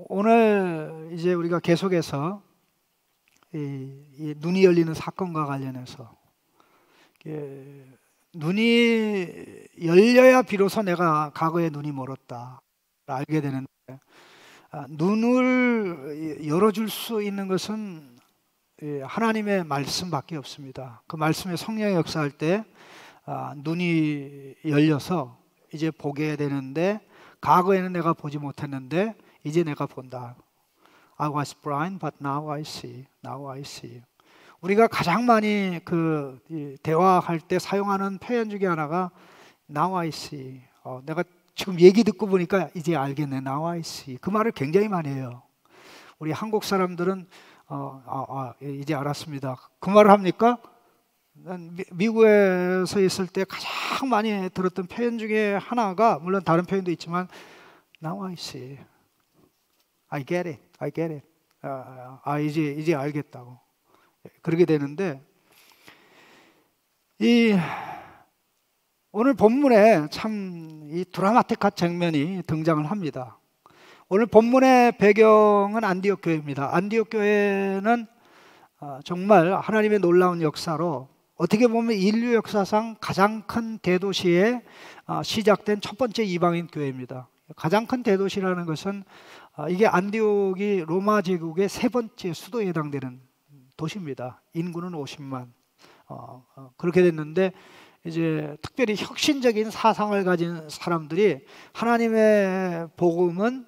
오늘 이제 우리가 계속해서 이 눈이 열리는 사건과 관련해서 눈이 열려야 비로소 내가 과거에 눈이 멀었다 알게 되는데, 눈을 열어줄 수 있는 것은 하나님의 말씀밖에 없습니다. 그 말씀의 성령이 역사할 때 눈이 열려서 이제 보게 되는데, 과거에는 내가 보지 못했는데 이제 내가 본다. I was blind but now I see. Now I see. 우리가 가장 많이 대화할 때 사용하는 표현 중에 하나가 Now I see. 내가 지금 얘기 듣고 보니까 이제 알겠네. Now I see. 그 말을 굉장히 많이 해요. 우리 한국 사람들은 이제 알았습니다. 그 말을 합니까? 난 미국에서 있을 때 가장 많이 들었던 표현 중에 하나가, 물론 다른 표현도 있지만 Now I see. I get it. I get it. 이제 알겠다고. 그렇게 되는데, 오늘 본문에 참 이 드라마틱한 장면이 등장을 합니다. 오늘 본문의 배경은 안디옥 교회입니다. 안디옥 교회는 정말 하나님의 놀라운 역사로, 어떻게 보면 인류 역사상 가장 큰 대도시에 시작된 첫 번째 이방인 교회입니다. 가장 큰 대도시라는 것은 이게 안디옥이 로마 제국의 세 번째 수도에 해당되는 도시입니다. 인구는 50만. 그렇게 됐는데, 이제 특별히 혁신적인 사상을 가진 사람들이 하나님의 복음은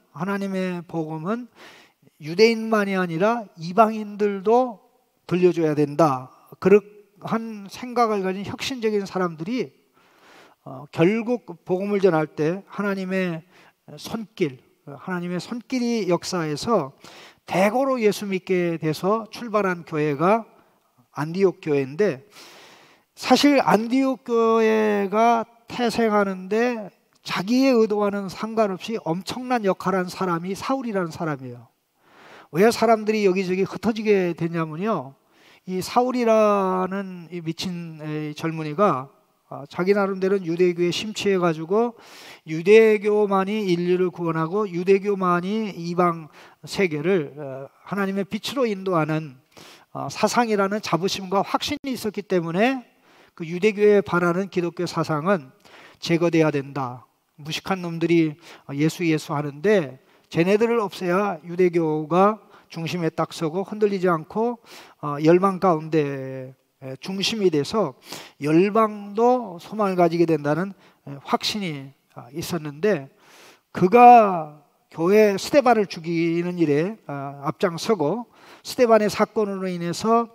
유대인만이 아니라 이방인들도 들려줘야 된다. 그런 생각을 가진 혁신적인 사람들이 결국 복음을 전할 때 하나님의 손길이 역사에서 대거로 예수 믿게 돼서 출발한 교회가 안디옥 교회인데, 사실 안디옥 교회가 태생하는데 자기의 의도와는 상관없이 엄청난 역할을 한 사람이 사울이라는 사람이에요. 왜 사람들이 여기저기 흩어지게 되냐면요, 이 사울이라는 이 미친 젊은이가 자기 나름대로는 유대교에 심취해가지고 유대교만이 인류를 구원하고 유대교만이 이방 세계를 하나님의 빛으로 인도하는 사상이라는 자부심과 확신이 있었기 때문에 그 유대교에 반하는 기독교 사상은 제거돼야 된다. 무식한 놈들이 예수 하는데 쟤네들을 없애야 유대교가 중심에 딱 서고 흔들리지 않고 열방 가운데 중심이 돼서 열방도 소망을 가지게 된다는 확신이 있었는데, 그가 교회 스데반을 죽이는 일에 앞장서고 스데반의 사건으로 인해서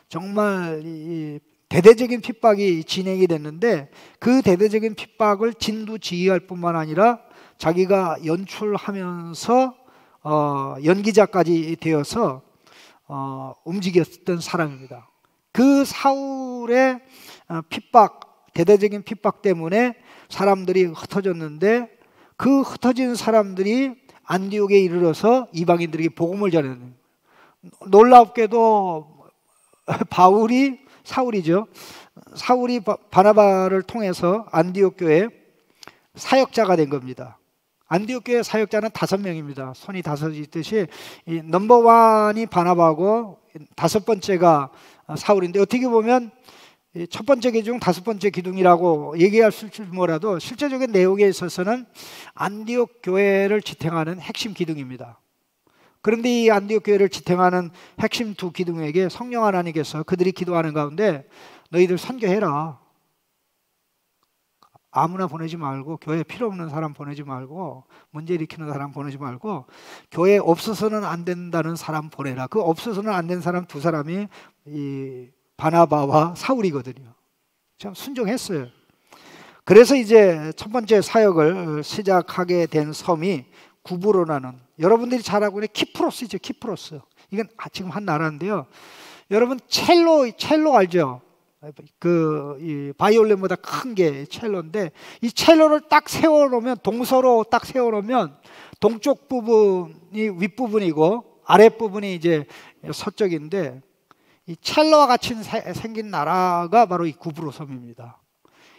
정말 이 대대적인 핍박이 진행이 됐는데, 그 대대적인 핍박을 진두지휘할 뿐만 아니라 자기가 연출하면서 연기자까지 되어서 움직였던 사람입니다. 그 사울의 대대적인 핍박 때문에 사람들이 흩어졌는데, 그 흩어진 사람들이 안디옥에 이르러서 이방인들에게 복음을 전했는, 놀랍게도 사울이 바나바를 통해서 안디옥 교회 사역자가 된 겁니다. 안디옥 교회 사역자는 5명입니다. 손이 5이 있듯이 이 넘버원이 바나바고 5번째가 사울인데, 어떻게 보면 첫 번째 기둥, 5번째 기둥이라고 얘기할 수 있을지 몰라도 실제적인 내용에 있어서는 안디옥 교회를 지탱하는 핵심 기둥입니다. 그런데 이 안디옥 교회를 지탱하는 핵심 두 기둥에게 성령 하나님께서 그들이 기도하는 가운데 너희들 선교해라. 아무나 보내지 말고, 교회 필요 없는 사람 보내지 말고, 문제 일으키는 사람 보내지 말고, 교회 없어서는 안 된다는 사람 보내라. 그 없어서는 안 된 사람 두 사람이 이 바나바와 사울이거든요. 참 순종했어요. 그래서 이제 첫 번째 사역을 시작하게 된 섬이 구브로라는, 여러분들이 잘 알고 있는 키프로스죠. 키프로스. 이건 지금 한 나라인데요. 여러분 첼로 알죠? 이 바이올린보다 큰 게 첼로인데, 이 첼로를 딱 세워놓으면, 동서로 딱 세워놓으면 동쪽 부분이 윗부분이고 아랫부분이 이제 서쪽인데, 이 첼로와 같이 생긴 나라가 바로 이 구브로 섬입니다.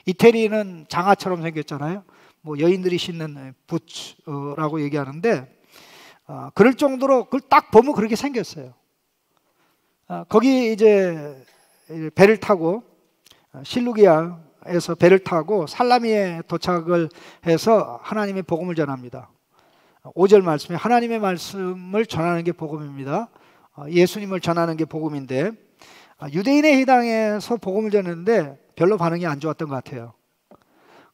이태리는 장화처럼 생겼잖아요. 뭐 여인들이 신는 부츠라고 얘기하는데, 그럴 정도로 그걸 딱 보면 그렇게 생겼어요. 거기 이제 배를 타고 실루기아에서 배를 타고 살라미에 도착을 해서 하나님의 복음을 전합니다. 5절 말씀에 하나님의 말씀을 전하는 게 복음입니다. 예수님을 전하는 게 복음인데 유대인의 회당에서 복음을 전했는데 별로 반응이 안 좋았던 것 같아요.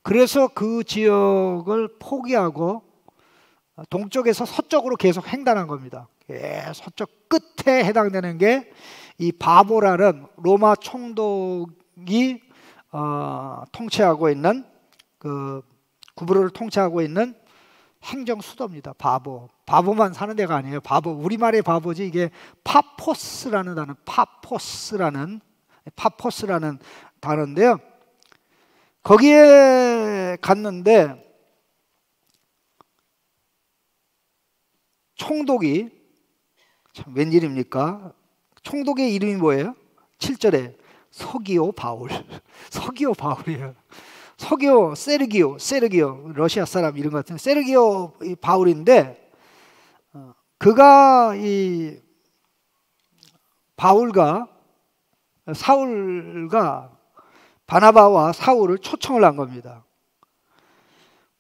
그래서 그 지역을 포기하고 동쪽에서 서쪽으로 계속 횡단한 겁니다. 서쪽 끝에 해당되는 게 이 바보라는 로마 총독이 통치하고 있는 그 구브로를 통치하고 있는 행정 수도입니다. 바보만 사는 데가 아니에요. 바보, 우리말의 바보지 이게 파포스라는 단어, 파포스라는 단어인데요. 거기에 갔는데 총독이 참 웬일입니까? 총독의 이름이 뭐예요? 7절에 서기오 바울. 서기오 바울이에요. 서기오 세르기오 러시아 사람 이름 같은 세르기오 바울인데 그가 이 사울과 바나바와 사울을 초청을 한 겁니다.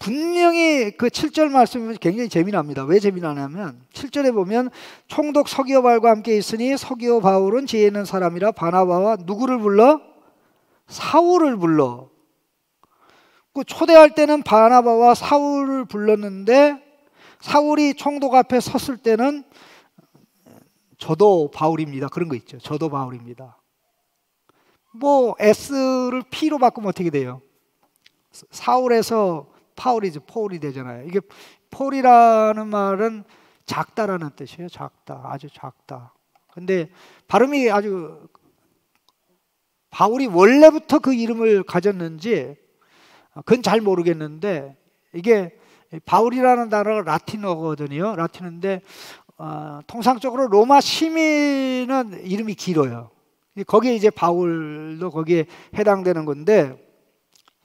분명히 그 7절 말씀이 굉장히 재미납니다. 왜 재미나냐면 7절에 보면 총독 서기오 바울과 함께 있으니 서기오 바울은 지혜 있는 사람이라 바나바와 누구를 불러? 사울을 불러. 그 초대할 때는 바나바와 사울을 불렀는데 사울이 총독 앞에 섰을 때는 저도 바울입니다. 그런 거 있죠. 저도 바울입니다. 뭐 S를 P로 바꾸면 어떻게 돼요? 사울에서 파울이 되잖아요. 이게 폴이라는 말은 작다라는 뜻이에요. 작다, 아주 작다. 근데 발음이 아주 바울이 원래부터 그 이름을 가졌는지 그건 잘 모르겠는데 이게 바울이라는 단어가 라틴어거든요. 라틴어인데 통상적으로 로마 시민은 이름이 길어요. 거기에 이제 바울도 거기에 해당되는 건데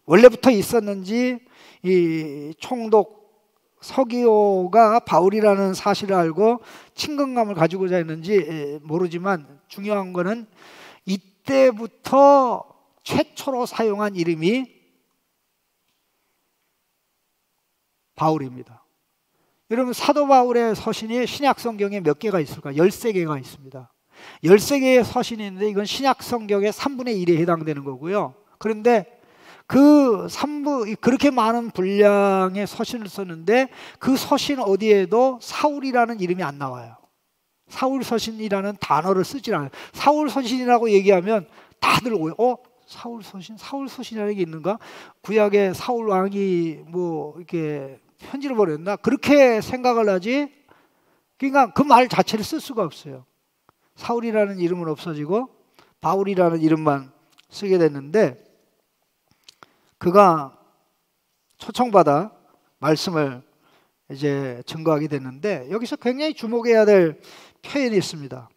원래부터 있었는지 이 총독 서기오가 바울이라는 사실을 알고 친근감을 가지고자 했는지 모르지만 중요한 거는 이때부터 최초로 사용한 이름이 바울입니다. 여러분 사도 바울의 서신이 신약 성경에 몇 개가 있을까? 13개가 있습니다. 13개의 서신이 있는데 이건 신약 성경의 3분의 1에 해당되는 거고요. 그런데 그렇게 많은 분량의 서신을 썼는데 그 서신 어디에도 사울이라는 이름이 안 나와요. 사울 서신이라는 단어를 쓰질 않아요. 사울 서신이라고 얘기하면 다들 사울 서신이라는 게 있는가? 구약에 사울 왕이 뭐 이렇게 편지를 보냈나? 그렇게 생각을 하지. 그러니까 그 말 자체를 쓸 수가 없어요. 사울이라는 이름은 없어지고 바울이라는 이름만 쓰게 됐는데 그가 초청받아 말씀을 이제 증거하게 됐는데 여기서 굉장히 주목해야 될 표현이 있습니다.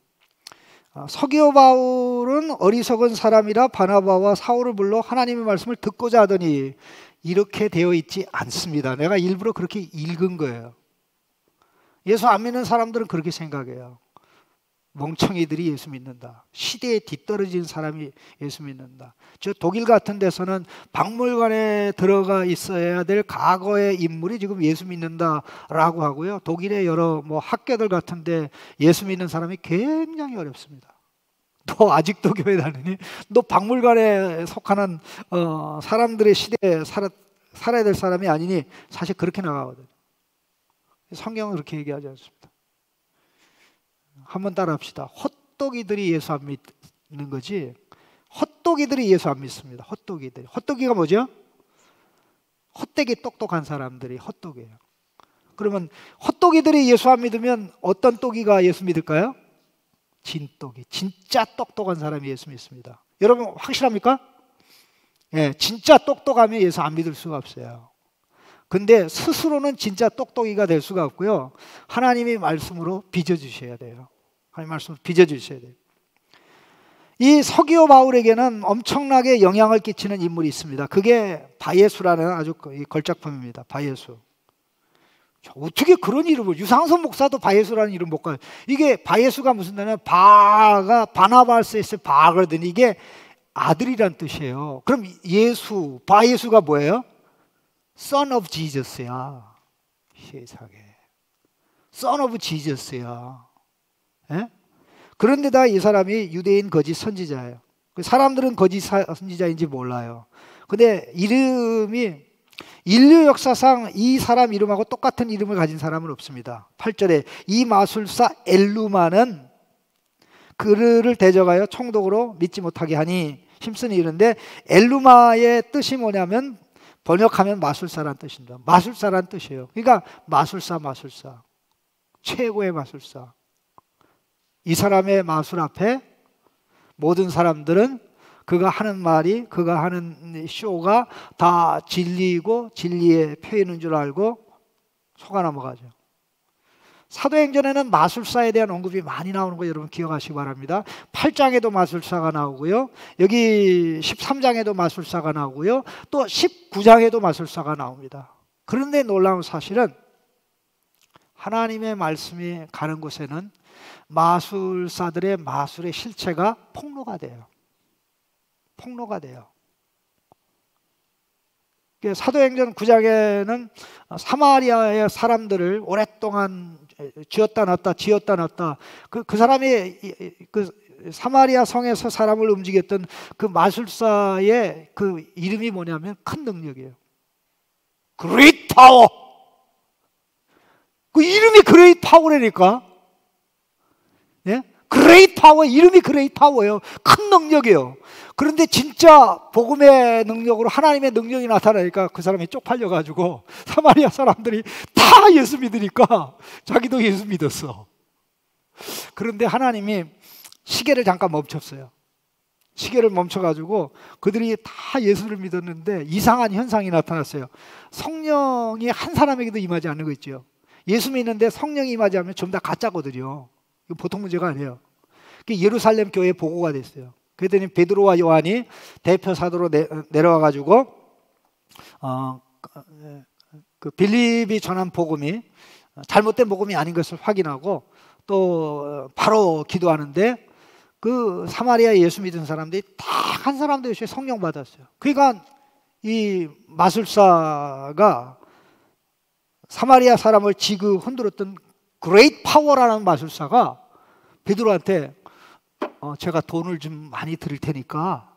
서기오 바울은 어리석은 사람이라 바나바와 사울을 불러 하나님의 말씀을 듣고자 하더니 이렇게 되어 있지 않습니다. 내가 일부러 그렇게 읽은 거예요. 예수 안 믿는 사람들은 그렇게 생각해요. 멍청이들이 예수 믿는다. 시대에 뒤떨어진 사람이 예수 믿는다. 저 독일 같은 데서는 박물관에 들어가 있어야 될 과거의 인물이 지금 예수 믿는다라고 하고요. 독일의 여러 뭐 학교들 같은데 예수 믿는 사람이 굉장히 어렵습니다. 너 아직도 교회 다니니? 너 박물관에 속하는 사람들의 시대에 살아야 될 사람이 아니니? 사실 그렇게 나가거든요. 성경은 그렇게 얘기하지 않습니다. 한번 따라합시다. 헛똑이들이 예수 안 믿는 거지 헛똑이들이 예수 안 믿습니다. 헛똑이가 뭐죠? 헛되게 똑똑한 사람들이 헛똑이에요. 그러면 헛똑이들이 예수 안 믿으면 어떤 똑이가 예수 믿을까요? 진똑이, 진짜 똑똑한 사람이 예수 믿습니다. 여러분 확실합니까? 예, 진짜 똑똑하면 예수 안 믿을 수가 없어요. 근데 스스로는 진짜 똑똑이가 될 수가 없고요. 하나님의 말씀으로 빚어주셔야 돼요. 하나님의 말씀으로 빚어주셔야 돼요. 이 서기오 바울에게는 엄청나게 영향을 끼치는 인물이 있습니다. 그게 바예수라는 아주 걸작품입니다. 바예수. 어떻게 그런 이름을, 유상선 목사도 바예수라는 이름 못 가요. 이게 바예수가 무슨 뜻이냐면 바가 바나바스에서 바거든요. 이게 아들이란 뜻이에요. 그럼 예수, 바예수가 뭐예요? Son of Jesus야. 세상에. Son of Jesus야. 예? 그런데다 이 사람이 유대인 거짓 선지자예요. 사람들은 거짓 선지자인지 몰라요. 근데 이름이 인류 역사상 이 사람 이름하고 똑같은 이름을 가진 사람은 없습니다. 8절에 이 마술사 엘루마는 그를 대적하여 총독으로 믿지 못하게 하니, 심슨이 이런데 엘루마의 뜻이 뭐냐면 번역하면 마술사란 뜻입니다. 마술사란 뜻이에요. 그러니까 마술사, 마술사, 최고의 마술사. 이 사람의 마술 앞에 모든 사람들은 그가 하는 말이, 그가 하는 쇼가 다 진리이고 진리의 표현인 줄 알고 속아 넘어가죠. 사도행전에는 마술사에 대한 언급이 많이 나오는 거 여러분 기억하시기 바랍니다. 8장에도 마술사가 나오고요, 여기 13장에도 마술사가 나오고요, 또 19장에도 마술사가 나옵니다. 그런데 놀라운 사실은 하나님의 말씀이 가는 곳에는 마술사들의 마술의 실체가 폭로가 돼요. 폭로가 돼요. 사도행전 9장에는 사마리아의 사람들을 오랫동안 쥐었다 놨다 쥐었다 놨다, 그 사람이 그 사마리아 성에서 사람을 움직였던 그 마술사의 그 이름이 뭐냐면 큰 능력이에요. Great Power. 그 이름이 Great Power라니까. 예? Great Power, 이름이 Great Power예요. 큰 능력이에요. 그런데 진짜 복음의 능력으로 하나님의 능력이 나타나니까 그 사람이 쪽팔려가지고 사마리아 사람들이 다 예수 믿으니까 자기도 예수 믿었어. 그런데 하나님이 시계를 잠깐 멈췄어요. 시계를 멈춰가지고 그들이 다 예수를 믿었는데 이상한 현상이 나타났어요. 성령이 한 사람에게도 임하지 않는 거 있죠. 예수 믿는데 성령이 임하지 않으면 전부 다 가짜거든요. 이거 보통 문제가 아니에요. 예루살렘 교회에 보고가 됐어요. 그랬더니 베드로와 요한이 대표 사도로 내려와가지고 그 빌립이 전한 복음이 잘못된 복음이 아닌 것을 확인하고 또 바로 기도하는데, 그 사마리아 예수 믿은 사람들이 다 한 사람도 예수의 성령 받았어요. 그러니까 이 마술사가 사마리아 사람을 지그 흔들었던 그레이트 파워라는 마술사가 베드로한테 제가 돈을 좀 많이 드릴 테니까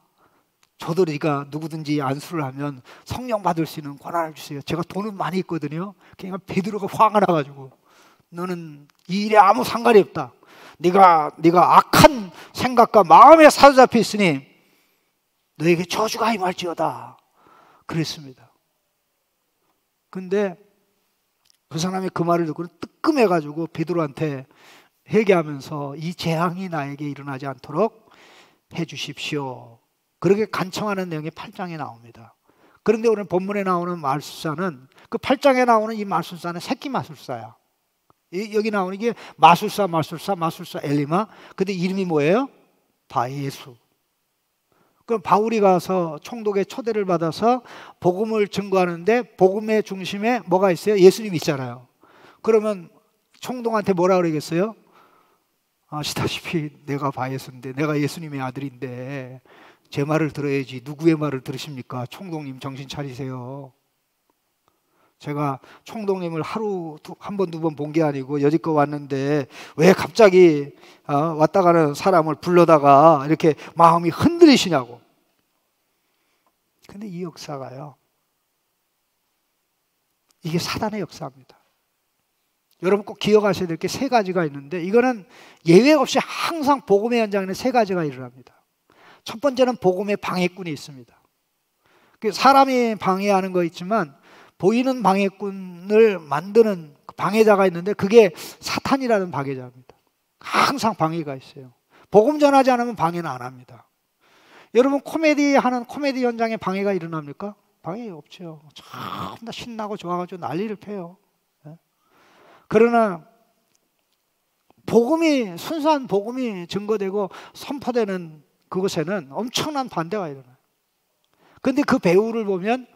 저도 네가 누구든지 안수를 하면 성령 받을 수 있는 권한을 주세요. 제가 돈은 많이 있거든요. 그러니까 베드로가 화가 나가지고 너는 이 일에 아무 상관이 없다. 네가 악한 생각과 마음에 사로잡혀 있으니 너에게 저주가 임할지어다. 그랬습니다. 근데 그 사람이 그 말을 듣고 뜨끔해가지고 베드로한테 회개하면서 이 재앙이 나에게 일어나지 않도록 해주십시오. 그렇게 간청하는 내용이 8장에 나옵니다. 그런데 오늘 본문에 나오는 마술사는, 그 8장에 나오는 이 마술사는 새끼 마술사야. 여기 나오는 게 마술사 엘리마. 근데 이름이 뭐예요? 바예수. 그럼 바울이 가서 총독의 초대를 받아서 복음을 증거하는데 복음의 중심에 뭐가 있어요? 예수님 있잖아요. 그러면 총독한테 뭐라 그러겠어요? 아시다시피 내가 바예수인데, 내가 예수님의 아들인데 제 말을 들어야지 누구의 말을 들으십니까? 총독님 정신 차리세요. 제가 총독님을 하루 한 번, 두 번 본 게 아니고 여지껏 왔는데 왜 갑자기 왔다 가는 사람을 불러다가 이렇게 마음이 흔들리시냐고. 근데 이 역사가요, 이게 사단의 역사입니다. 여러분 꼭 기억하셔야 될 게 세 가지가 있는데, 이거는 예외 없이 항상 복음의 현장에는 세 가지가 일어납니다. 첫 번째는 복음의 방해꾼이 있습니다. 사람이 방해하는 거 있지만 보이는 방해꾼을 만드는 방해자가 있는데 그게 사탄이라는 방해자입니다. 항상 방해가 있어요. 복음 전하지 않으면 방해는 안 합니다. 여러분 코미디 하는 코미디 현장에 방해가 일어납니까? 방해 없죠. 참 신나고 좋아가지고 난리를 펴요. 그러나 복음이, 순수한 복음이 증거되고 선포되는 그곳에는 엄청난 반대가 일어나요. 그런데 그 배우를 보면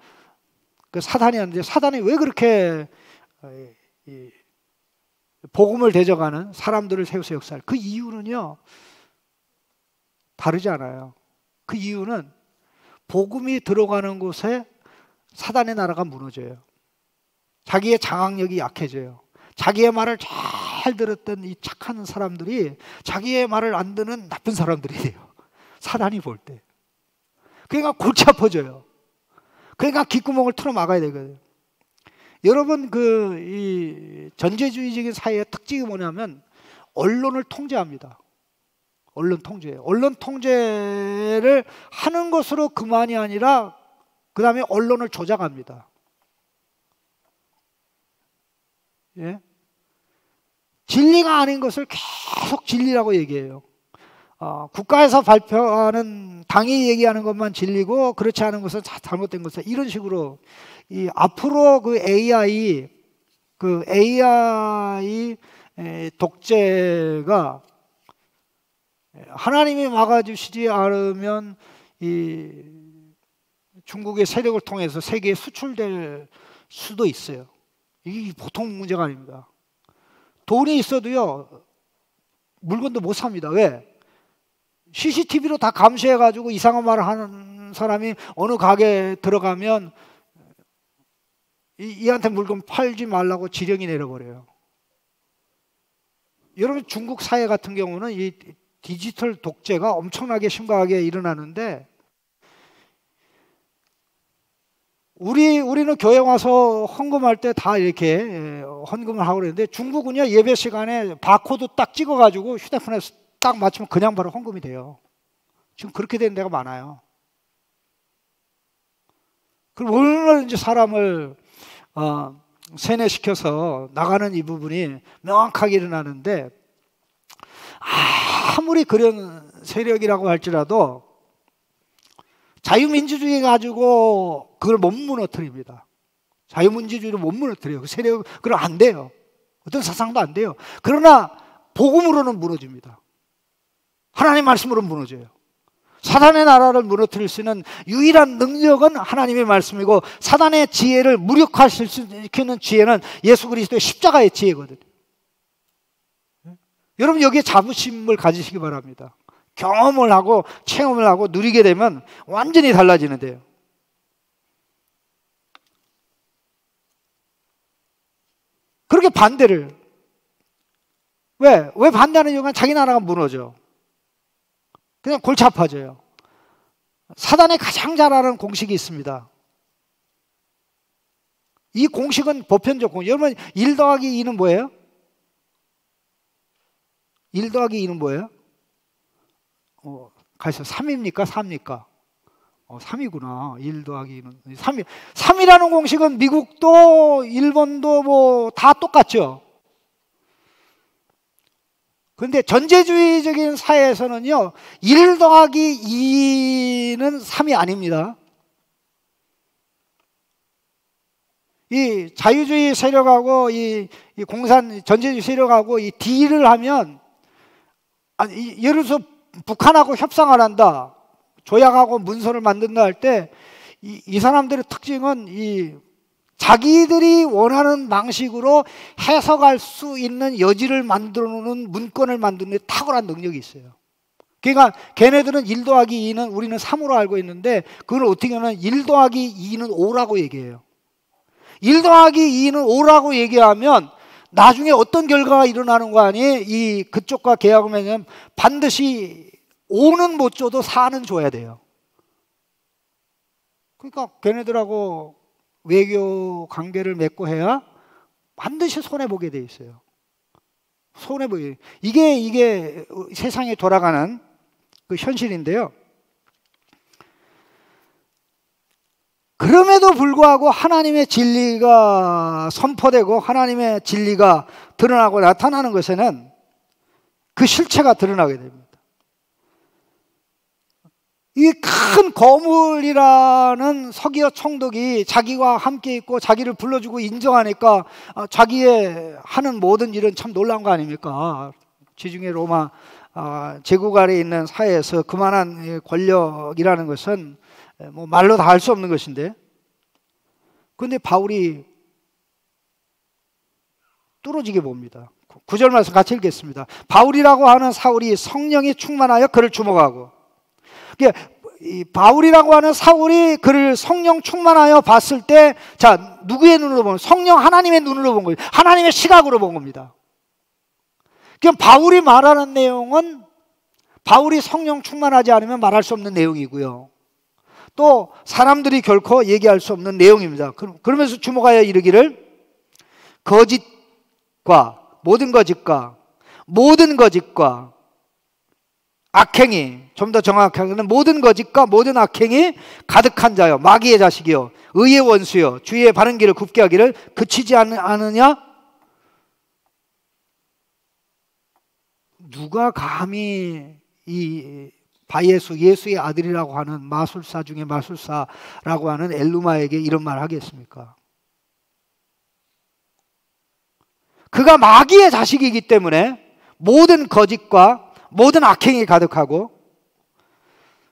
그 사단이 하는데, 사단이 왜 그렇게 이 복음을 대적하는 사람들을 세워서 역사할 그 이유는요 다르지 않아요. 그 이유는 복음이 들어가는 곳에 사단의 나라가 무너져요. 자기의 장악력이 약해져요. 자기의 말을 잘 들었던 이 착한 사람들이 자기의 말을 안 듣는 나쁜 사람들이 돼요. 사단이 볼 때. 그러니까 골치 아파져요. 그러니까 귓구멍을 틀어 막아야 되거든요. 여러분 이 전제주의적인 사회의 특징이 뭐냐면 언론을 통제합니다. 언론 통제예요. 언론 통제를 하는 것으로 그만이 아니라 그 다음에 언론을 조작합니다. 예? 진리가 아닌 것을 계속 진리라고 얘기해요. 국가에서 발표하는 당이 얘기하는 것만 진리고 그렇지 않은 것은 잘못된 것이다. 이런 식으로 앞으로 그 AI 독재가 하나님이 막아주시지 않으면 이 중국의 세력을 통해서 세계에 수출될 수도 있어요. 이게 보통 문제가 아닙니다. 돈이 있어도요 물건도 못 삽니다. 왜? CCTV로 다 감시해가지고 이상한 말을 하는 사람이 어느 가게에 들어가면 이한테 물건 팔지 말라고 지령이 내려버려요. 여러분 중국 사회 같은 경우는 이 디지털 독재가 엄청나게 심각하게 일어나는데 우리는 교회 와서 헌금할 때 다 이렇게 헌금을 하고 그러는데 중국은요 예배 시간에 바코드 딱 찍어가지고 휴대폰에 딱 맞추면 그냥 바로 헌금이 돼요. 지금 그렇게 되는 데가 많아요. 그럼 얼마나 이제 사람을 세뇌시켜서 나가는 이 부분이 명확하게 일어나는데 아무리 그런 세력이라고 할지라도 자유민주주의 가지고 그걸 못 무너뜨립니다. 자유민주주의를 못 무너뜨려요. 그 세력, 그럼 안 돼요. 어떤 사상도 안 돼요. 그러나 복음으로는 무너집니다. 하나님의 말씀으로 무너져요. 사단의 나라를 무너뜨릴 수 있는 유일한 능력은 하나님의 말씀이고 사단의 지혜를 무력화시키는 지혜는 예수 그리스도의 십자가의 지혜거든요. 여러분 여기에 자부심을 가지시기 바랍니다. 경험을 하고 체험을 하고 누리게 되면 완전히 달라지는데요. 그렇게 반대를 왜 반대하는 이유가 자기 나라가 무너져. 그냥 골치 아파져요. 사단이 가장 잘 아는 공식이 있습니다. 이 공식은 보편적 공식. 여러분 1 더하기 2는 뭐예요? 1 더하기 2는 뭐예요? 가서 3입니까? 4입니까? 3이구나. 1 더하기 2는 3이. 3이라는 공식은 미국도 일본도 뭐 다 똑같죠. 그런데 전제주의적인 사회에서는요 1 더하기 2는 3이 아닙니다. 이 자유주의 세력하고 이 공산 전제주의 세력하고 이 딜을 하면 예를 들어서 북한하고 협상을 한다, 조약하고 문서를 만든다 할 때 이 사람들의 특징은 자기들이 원하는 방식으로 해석할 수 있는 여지를 만들어 놓는 문건을 만드는 데 탁월한 능력이 있어요. 그러니까 걔네들은 1 더하기 2는 우리는 3으로 알고 있는데 그걸 어떻게 하면 1 더하기 2는 5라고 얘기해요. 1 더하기 2는 5라고 얘기하면 나중에 어떤 결과가 일어나는 거 아니에요? 그쪽과 계약을 맺으면 반드시 5는 못 줘도 4는 줘야 돼요. 그러니까 걔네들하고 외교 관계를 맺고 해야 반드시 손해보게 돼 있어요. 손해보게. 이게 세상에 돌아가는 그 현실인데요. 그럼에도 불구하고 하나님의 진리가 선포되고 하나님의 진리가 드러나고 나타나는 것에는 그 실체가 드러나게 됩니다. 이 큰 거물이라는 서기어 총독이 자기와 함께 있고 자기를 불러주고 인정하니까 자기의 하는 모든 일은 참 놀라운 거 아닙니까? 지중해 로마 제국 아래에 있는 사회에서 그만한 권력이라는 것은 뭐 말로 다 할 수 없는 것인데, 그런데 바울이 뚫어지게 봅니다. 9절 말씀 같이 읽겠습니다. 바울이라고 하는 사울이 성령이 충만하여 그를 주목하고, 그러니까 이 바울이라고 하는 사울이 그를 성령 충만하여 봤을 때, 자, 누구의 눈으로 보는? 성령 하나님의 눈으로 본 거예요. 하나님의 시각으로 본 겁니다. 그럼 바울이 말하는 내용은 바울이 성령 충만하지 않으면 말할 수 없는 내용이고요. 또 사람들이 결코 얘기할 수 없는 내용입니다. 그러면서 주목하여 이르기를 거짓과 모든 거짓과 악행이, 좀 더 정확하게는 모든 거짓과 모든 악행이 가득한 자요, 마귀의 자식이요, 의의 원수요, 주의 바른 길을 굽게 하기를 그치지 않으냐? 누가 감히 이 바예수, 예수의 아들이라고 하는 마술사 중에 마술사라고 하는 엘루마에게 이런 말 하겠습니까? 그가 마귀의 자식이기 때문에 모든 거짓과 모든 악행이 가득하고,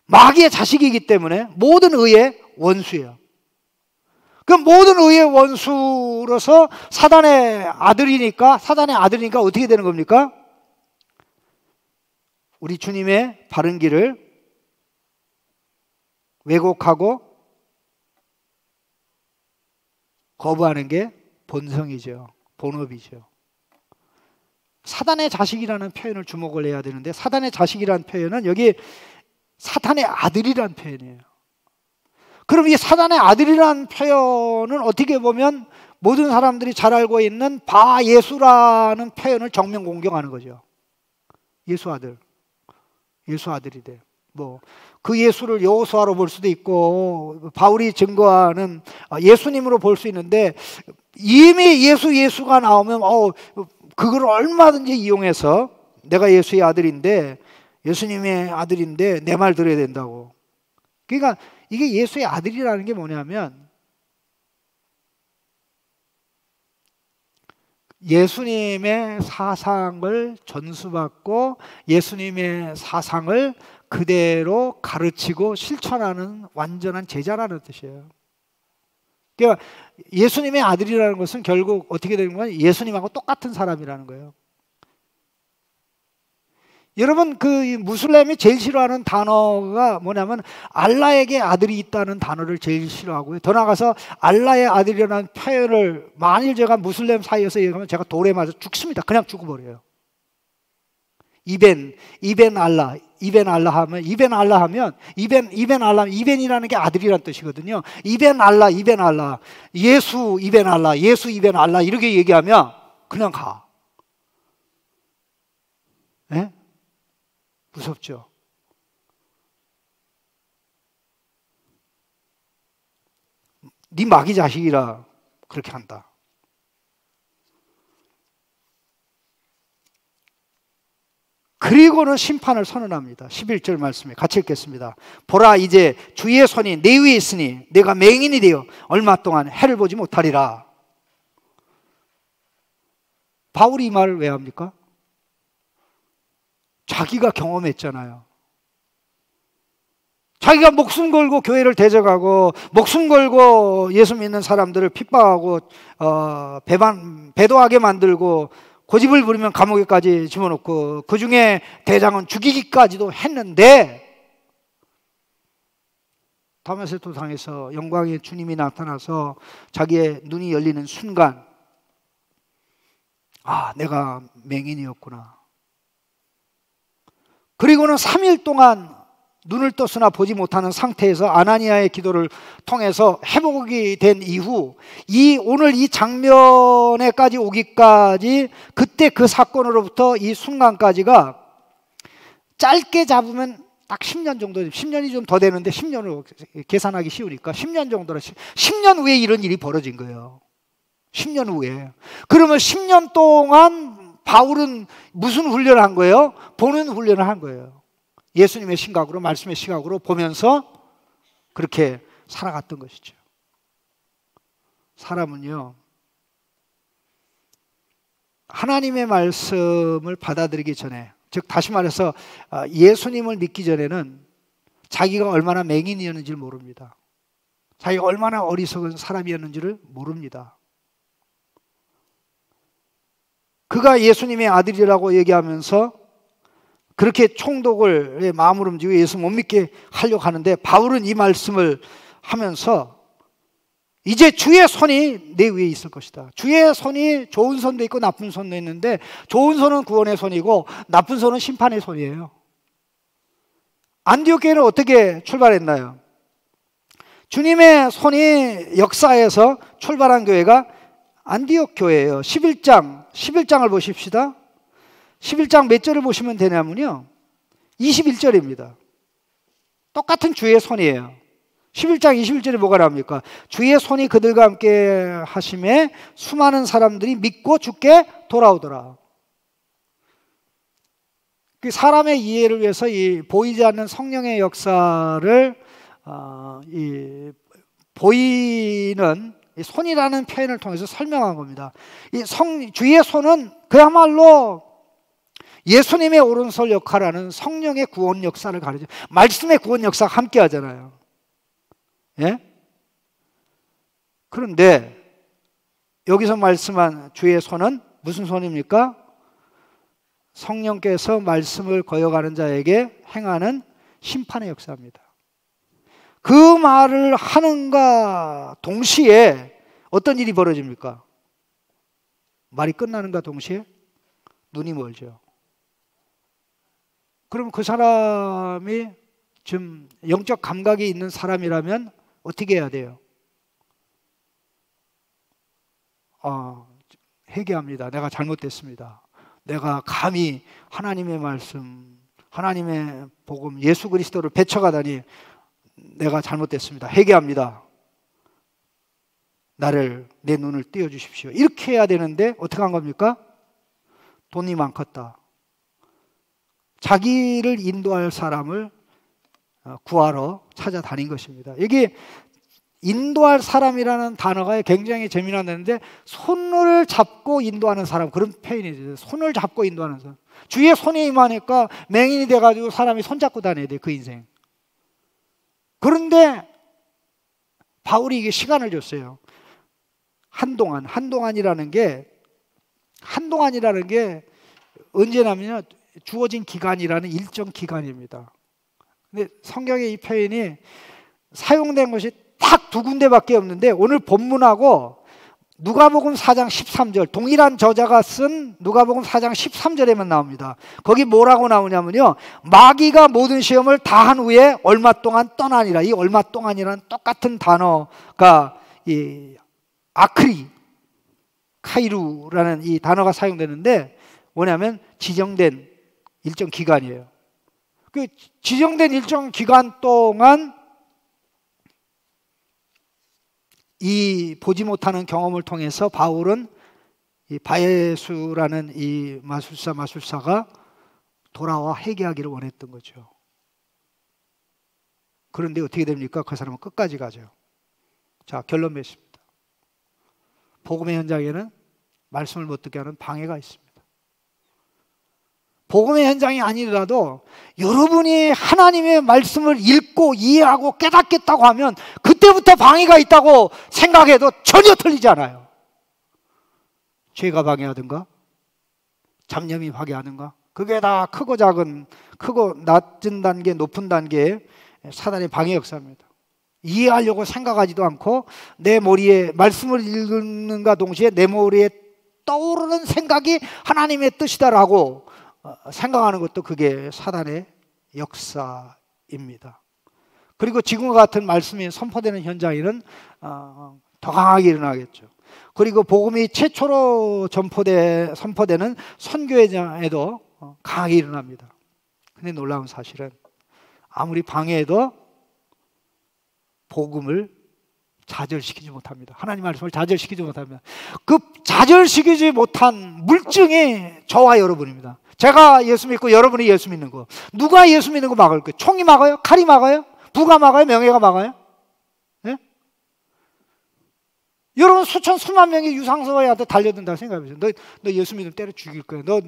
마귀의 자식이기 때문에 모든 의의 원수예요. 그 모든 의의 원수로서 사단의 아들이니까 어떻게 되는 겁니까? 우리 주님의 바른 길을 왜곡하고 거부하는 게 본성이죠. 본업이죠. 사단의 자식이라는 표현을 주목을 해야 되는데, 사단의 자식이라는 표현은 여기 사탄의 아들이라는 표현이에요. 그럼 이 사단의 아들이라는 표현은 어떻게 보면 모든 사람들이 잘 알고 있는 바예수라는 표현을 정면 공격하는 거죠. 예수 아들. 예수 아들이 돼. 뭐 그 예수를 여호수아로 볼 수도 있고 바울이 증거하는 예수님으로 볼 수 있는데, 이미 예수가 나오면 그걸 얼마든지 이용해서 내가 예수의 아들인데, 예수님의 아들인데 내 말 들어야 된다고. 그러니까 이게 예수의 아들이라는 게 뭐냐면, 예수님의 사상을 전수받고 예수님의 사상을 그대로 가르치고 실천하는 완전한 제자라는 뜻이에요. 그러니까 예수님의 아들이라는 것은 결국 어떻게 되는 거냐? 예수님하고 똑같은 사람이라는 거예요. 여러분, 그 무슬림이 제일 싫어하는 단어가 뭐냐면 알라에게 아들이 있다는 단어를 제일 싫어하고요. 더 나아가서 알라의 아들이라는 표현을 만일 제가 무슬림 사이에서 얘기하면 제가 돌에 맞아 죽습니다. 그냥 죽어버려요. 이벤 알라 하면 이벤이라는 게 아들이라는 뜻이거든요. 이벤 알라 예수 이벤 알라 이렇게 얘기하면 그냥 가. 네? 무섭죠. 네 마귀 자식이라 그렇게 한다. 그리고는 심판을 선언합니다. 11절 말씀에 같이 읽겠습니다. 보라, 이제 주의 손이 내 위에 있으니 내가 맹인이 되어 얼마 동안 해를 보지 못하리라. 바울이 이 말을 왜 합니까? 자기가 경험했잖아요. 자기가 목숨 걸고 교회를 대적하고 목숨 걸고 예수 믿는 사람들을 핍박하고 배도하게 만들고 고집을 부리면 감옥에까지 집어넣고 그 중에 대장은 죽이기까지도 했는데, 다메섹 도상에서 영광의 주님이 나타나서 자기의 눈이 열리는 순간, 아, 내가 맹인이었구나. 그리고는 3일 동안 눈을 떴으나 보지 못하는 상태에서 아나니아의 기도를 통해서 회복이 된 이후 오늘 이 장면에까지 오기까지, 그때 그 사건으로부터 이 순간까지가 짧게 잡으면 딱 10년 정도, 10년이 좀 더 되는데 10년으로 계산하기 쉬우니까 10년 정도로, 10년 후에 이런 일이 벌어진 거예요. 10년 후에. 그러면 10년 동안 바울은 무슨 훈련을 한 거예요? 보는 훈련을 한 거예요. 예수님의 시각으로, 말씀의 시각으로 보면서 그렇게 살아갔던 것이죠. 사람은요, 하나님의 말씀을 받아들이기 전에, 즉 다시 말해서 예수님을 믿기 전에는 자기가 얼마나 맹인이었는지를 모릅니다. 자기가 얼마나 어리석은 사람이었는지를 모릅니다. 그가 예수님의 아들이라고 얘기하면서 그렇게 총독을 마음으로 움직이고 예수 못 믿게 하려고 하는데, 바울은 이 말씀을 하면서 이제 주의 손이 내 위에 있을 것이다. 주의 손이 좋은 손도 있고 나쁜 손도 있는데, 좋은 손은 구원의 손이고 나쁜 손은 심판의 손이에요. 안디옥 교회는 어떻게 출발했나요? 주님의 손이 역사에서 출발한 교회가 안디옥 교회예요. 11장을 보십시다. 11장 몇 절을 보시면 되냐면요, 21절입니다. 똑같은 주의 손이에요. 11장 21절에 뭐가 나옵니까? 주의 손이 그들과 함께 하심에 수많은 사람들이 믿고 주께 돌아오더라. 그 사람의 이해를 위해서 이 보이지 않는 성령의 역사를 보이는 이 손이라는 표현을 통해서 설명한 겁니다. 주의 손은 그야말로 예수님의 오른손 역할하는 성령의 구원 역사를 가르쳐, 말씀의 구원 역사가 함께 하잖아요. 예? 그런데 여기서 말씀한 주의 손은 무슨 손입니까? 성령께서 말씀을 거역하는 자에게 행하는 심판의 역사입니다. 그 말을 하는가 동시에 어떤 일이 벌어집니까? 말이 끝나는가 동시에 눈이 멀죠. 그럼 그 사람이 좀 영적 감각이 있는 사람이라면 어떻게 해야 돼요? 회개합니다. 내가 잘못됐습니다. 내가 감히 하나님의 말씀, 하나님의 복음, 예수 그리스도를 배척하다니 내가 잘못됐습니다. 회개합니다. 내 눈을 띄워주십시오. 이렇게 해야 되는데 어떻게 한 겁니까? 돈이 많겠다. 자기를 인도할 사람을 구하러 찾아다닌 것입니다. 여기 인도할 사람이라는 단어가 굉장히 재미난 단어인데, 손을 잡고 인도하는 사람, 그런 표현이죠. 손을 잡고 인도하는 사람. 주위에 손이 임하니까 맹인이 돼가지고 사람이 손잡고 다녀야 돼, 그 인생. 그런데 바울이 이게 시간을 줬어요. 한동안이라는 게 언제냐면요, 주어진 기간이라는 일정 기간입니다. 근데 성경의 이 표현이 사용된 것이 딱 두 군데밖에 없는데, 오늘 본문하고 누가복음 4장 13절, 동일한 저자가 쓴 누가복음 4장 13절에만 나옵니다. 거기 뭐라고 나오냐면요, 마귀가 모든 시험을 다 한 후에 얼마 동안 떠나니라. 이 얼마 동안이라는 똑같은 단어가 이 카이루라는 이 단어가 사용되는데, 뭐냐면 지정된 일정 기간이에요. 그 지정된 일정 기간 동안 이 보지 못하는 경험을 통해서 바울은 이 바예수라는 이 마술사가 돌아와 회개하기를 원했던 거죠. 그런데 어떻게 됩니까? 그 사람은 끝까지 가죠. 자, 결론 맺습니다. 복음의 현장에는 말씀을 못 듣게 하는 방해가 있습니다. 복음의 현장이 아니더라도 여러분이 하나님의 말씀을 읽고 이해하고 깨닫겠다고 하면 그때부터 방해가 있다고 생각해도 전혀 틀리지 않아요. 죄가 방해하든가 잡념이 방해하든가, 그게 다 크고 작은, 크고 낮은 단계, 높은 단계의 사단의 방해 역사입니다. 이해하려고 생각하지도 않고 내 머리에 말씀을 읽는가 동시에 내 머리에 떠오르는 생각이 하나님의 뜻이다라고 생각하는 것도 그게 사단의 역사입니다. 그리고 지금과 같은 말씀이 선포되는 현장에는 더 강하게 일어나겠죠. 그리고 복음이 최초로 선포되는 선교회장에도 강하게 일어납니다. 근데 놀라운 사실은 아무리 방해해도 복음을 좌절시키지 못합니다. 하나님 말씀을 좌절시키지 못합니다. 그 좌절시키지 못한 물증이 저와 여러분입니다. 제가 예수 믿고 여러분이 예수 믿는 거, 누가 예수 믿는 거 막을 거예요? 총이 막아요? 칼이 막아요? 부가 막아요? 명예가 막아요? 예? 여러분 수만 명이 유상서한테 달려든다고 생각해보세요. 너 예수 믿으면 때려 죽일 거야. 너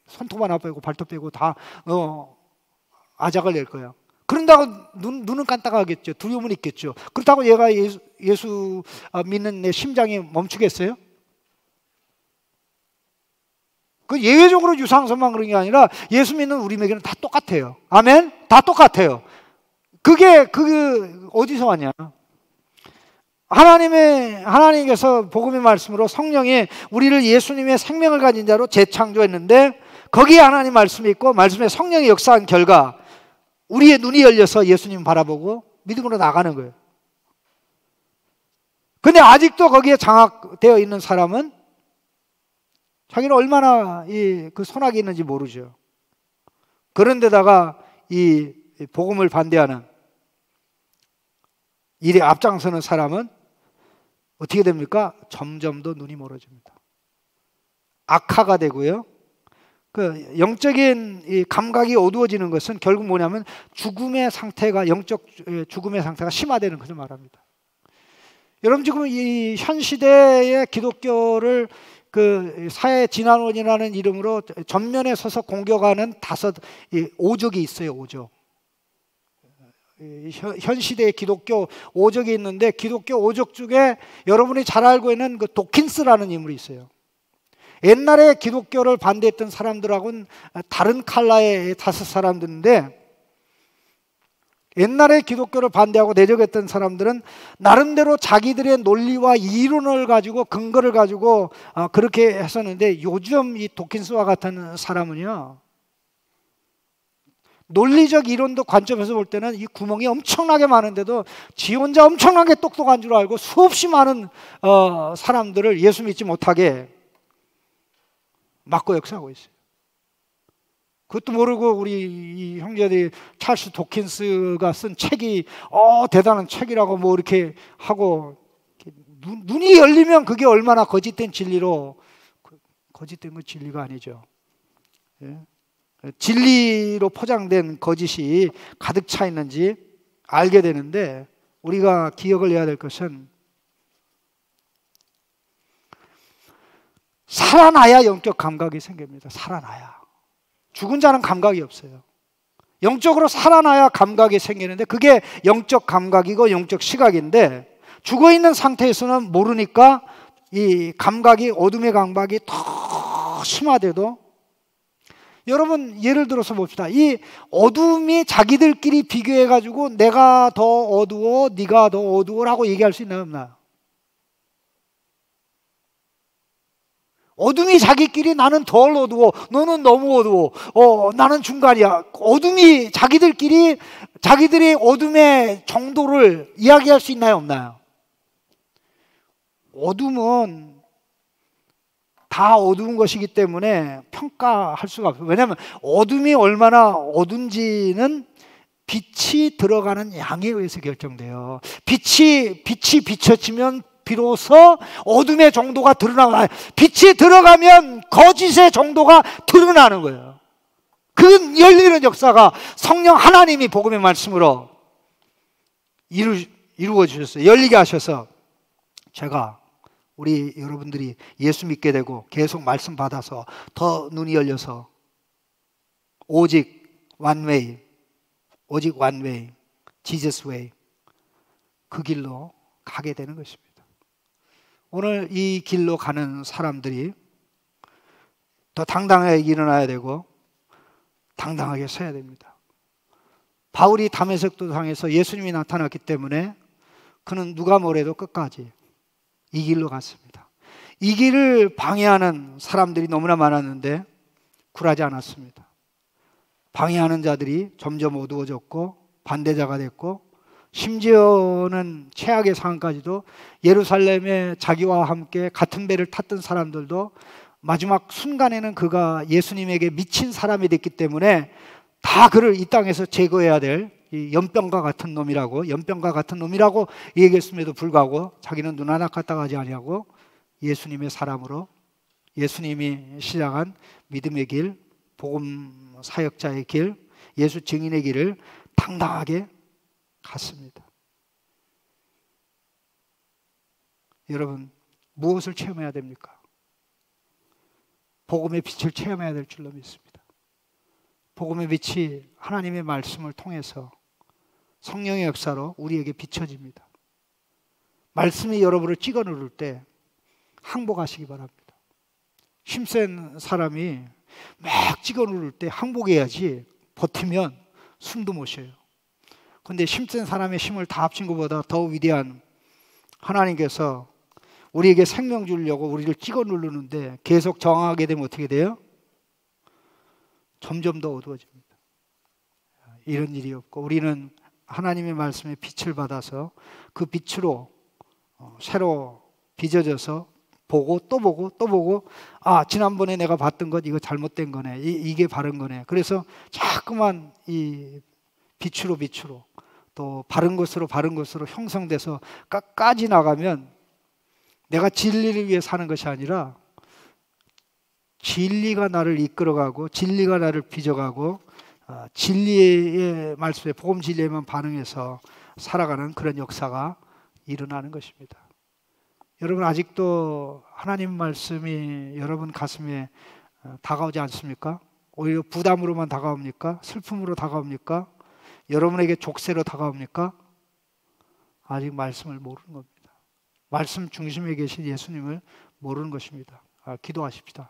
손톱 하나 빼고 발톱 빼고 다 아작을 낼 거야. 그런다고 눈은 깜빡하겠죠. 두려움은 있겠죠. 그렇다고 얘가 예수 믿는 내 심장이 멈추겠어요? 그 예외적으로 유상선만 그런 게 아니라 예수 믿는 우리에게는 다 똑같아요. 아멘? 다 똑같아요. 그게 어디서 왔냐? 하나님께서 복음의 말씀으로 성령이 우리를 예수님의 생명을 가진 자로 재창조했는데, 거기에 하나님 말씀이 있고 말씀에 성령이 역사한 결과 우리의 눈이 열려서 예수님 바라보고 믿음으로 나가는 거예요. 근데 아직도 거기에 장악되어 있는 사람은 자기는 얼마나 그 선악이 있는지 모르죠. 그런데다가 이 복음을 반대하는 일에 앞장서는 사람은 어떻게 됩니까? 점점 더 눈이 멀어집니다. 악화가 되고요. 그 영적인 이 감각이 어두워지는 것은 결국 뭐냐면 죽음의 상태가, 영적 죽음의 상태가 심화되는 것을 말합니다. 여러분, 지금 이 현 시대의 기독교를 그 사회 진화론이라는 이름으로 전면에 서서 공격하는 오적이 있어요. 오적. 현 시대의 기독교 오적이 있는데, 기독교 오적 중에 여러분이 잘 알고 있는 그 도킨스라는 인물이 있어요. 옛날에 기독교를 반대했던 사람들하고는 다른 컬러의 5사람들인데, 옛날에 기독교를 반대하고 내적했던 사람들은 나름대로 자기들의 논리와 이론을 가지고, 근거를 가지고 그렇게 했었는데, 요즘 이 도킨스와 같은 사람은요, 논리적 이론도 관점에서 볼 때는 이 구멍이 엄청나게 많은데도 지 혼자 엄청나게 똑똑한 줄 알고 수없이 많은 사람들을 예수 믿지 못하게 막고 역사하고 있어요. 그것도 모르고 우리 이 형제들이 찰스 도킨스가 쓴 책이 대단한 책이라고 뭐 이렇게 하고, 눈이 열리면 그게 얼마나 거짓된 진리로, 거짓된 건 진리가 아니죠. 예? 진리로 포장된 거짓이 가득 차 있는지 알게 되는데, 우리가 기억을 해야 될 것은 살아나야 영적 감각이 생깁니다. 살아나야. 죽은 자는 감각이 없어요. 영적으로 살아나야 감각이 생기는데, 그게 영적 감각이고 영적 시각인데, 죽어있는 상태에서는 모르니까 이 감각이, 어둠의 감각이 더 심화돼도, 여러분 예를 들어서 봅시다. 이 어둠이 자기들끼리 비교해가지고 내가 더 어두워, 네가 더 어두워라고 얘기할 수 있나요, 없나요? 어둠이 자기끼리 나는 덜 어두워, 너는 너무 어두워, 나는 중간이야. 어둠이 자기들끼리 자기들의 어둠의 정도를 이야기할 수 있나요, 없나요? 어둠은 다 어두운 것이기 때문에 평가할 수가 없어요. 왜냐하면 어둠이 얼마나 어둔지는 빛이 들어가는 양에 의해서 결정돼요. 빛이 비춰지면 비로소 어둠의 정도가 드러나요. 빛이 들어가면 거짓의 정도가 드러나는 거예요. 그 열리는 역사가 성령 하나님이 복음의 말씀으로 이루어 주셨어요. 열리게 하셔서 제가, 우리 여러분들이 예수 믿게 되고 계속 말씀 받아서 더 눈이 열려서 오직 one way, Jesus way, 그 길로 가게 되는 것입니다. 오늘 이 길로 가는 사람들이 더 당당하게 일어나야 되고 당당하게 서야 됩니다. 바울이 다메섹 도상에서 예수님이 나타났기 때문에 그는 누가 뭐래도 끝까지 이 길로 갔습니다. 이 길을 방해하는 사람들이 너무나 많았는데 굴하지 않았습니다. 방해하는 자들이 점점 어두워졌고 반대자가 됐고, 심지어는 최악의 상황까지도 예루살렘에 자기와 함께 같은 배를 탔던 사람들도 마지막 순간에는 그가 예수님에게 미친 사람이 됐기 때문에 다 그를 이 땅에서 제거해야 될 이 연병과 같은 놈이라고 얘기했음에도 불구하고 자기는 눈 하나 까딱하지 아니하고 예수님의 사람으로, 예수님이 시작한 믿음의 길, 복음 사역자의 길, 예수 증인의 길을 당당하게 갔습니다. 여러분, 무엇을 체험해야 됩니까? 복음의 빛을 체험해야 될 줄로 믿습니다. 복음의 빛이 하나님의 말씀을 통해서 성령의 역사로 우리에게 비춰집니다. 말씀이 여러분을 찍어 누를 때 항복하시기 바랍니다. 힘센 사람이 막 찍어 누를 때 항복해야지 버티면 숨도 못 쉬어요. 근데 힘센 사람의 힘을 다 합친 것보다 더 위대한 하나님께서 우리에게 생명 주려고 우리를 찍어 누르는데 계속 저항하게 되면 어떻게 돼요? 점점 더 어두워집니다. 이런 일이 없고 우리는 하나님의 말씀에 빛을 받아서 그 빛으로 새로 빚어져서 보고 또 보고 또 보고, 아, 지난번에 내가 봤던 것 이거 잘못된 거네, 이게 바른 거네. 그래서 자꾸만 이 빛으로 또 바른 것으로 형성돼서 까지 나가면 내가 진리를 위해 사는 것이 아니라 진리가 나를 이끌어가고 진리가 나를 빚어가고 진리의 말씀에, 복음 진리에만 반응해서 살아가는 그런 역사가 일어나는 것입니다. 여러분, 아직도 하나님 말씀이 여러분 가슴에 다가오지 않습니까? 오히려 부담으로만 다가옵니까? 슬픔으로 다가옵니까? 여러분에게 족쇄로 다가옵니까? 아직 말씀을 모르는 겁니다. 말씀 중심에 계신 예수님을 모르는 것입니다. 기도하십시다.